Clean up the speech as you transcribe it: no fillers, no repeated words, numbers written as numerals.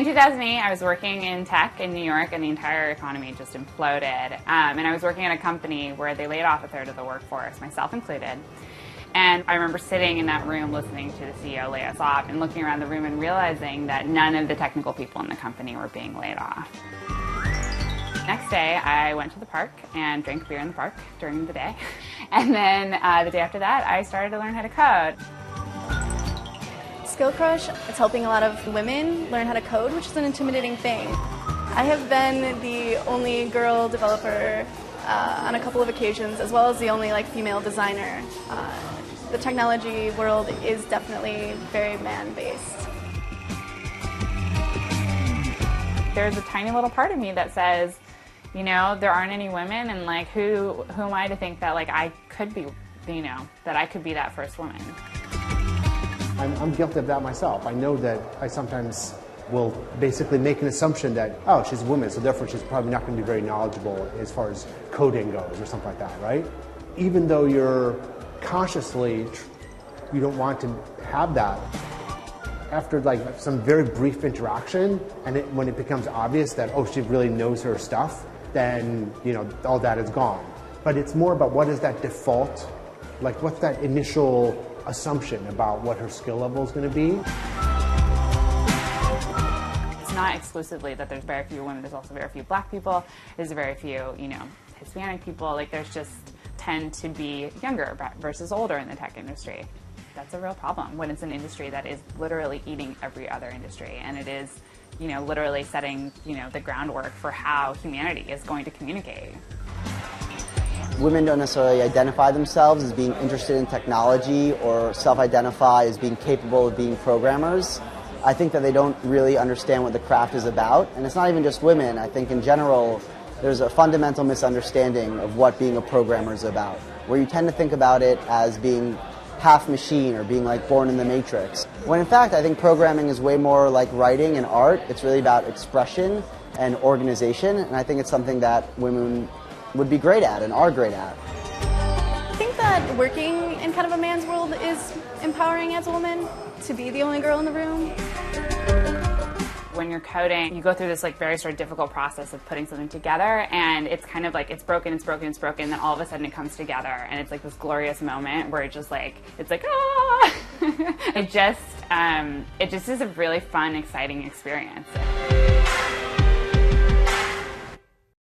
In 2008, I was working in tech in New York, and the entire economy just imploded. And I was working at a company where they laid off a third of the workforce, myself included. And I remember sitting in that room listening to the CEO lay us off and looking around the room and realizing that none of the technical people in the company were being laid off. Next day, I went to the park and drank beer in the park during the day. And then the day after that, I started to learn how to code. Skill Crush, it's helping a lot of women learn how to code, which is an intimidating thing. I have been the only girl developer on a couple of occasions, as well as the only female designer. The technology world is definitely very man-based. There's a tiny little part of me that says, you know, there aren't any women, and who am I to think that I could be, that I could be that first woman. I'm guilty of that myself. I know that I sometimes will basically make an assumption that, oh, she's a woman, so therefore she's probably not going to be very knowledgeable as far as coding goes or something like that, right? Even though you're consciously, you don't want to have that. After some very brief interaction, and when it becomes obvious that, oh, she really knows her stuff, then, all that is gone. But it's more about what is that default, what's that initial assumption about what her skill level is going to be. It's not exclusively that there's very few women, there's also very few black people, there's very few, Hispanic people, there's just tend to be younger versus older in the tech industry. That's a real problem when it's an industry that is literally eating every other industry, and it is, literally setting, the groundwork for how humanity is going to communicate. Women don't necessarily identify themselves as being interested in technology or self-identify as being capable of being programmers. I think that they don't really understand what the craft is about, and it's not even just women. I think in general there's a fundamental misunderstanding of what being a programmer is about, where you tend to think about it as being half machine or being born in the Matrix. When in fact I think programming is way more like writing and art. It's really about expression and organization, and I think it's something that women would be great at and are great at. I think that working in kind of a man's world is empowering as a woman, to be the only girl in the room. When you're coding, you go through this very sort of difficult process of putting something together, and it's kind of it's broken, then all of a sudden it comes together, and it's this glorious moment where it just it's ah! It just is a really fun, exciting experience.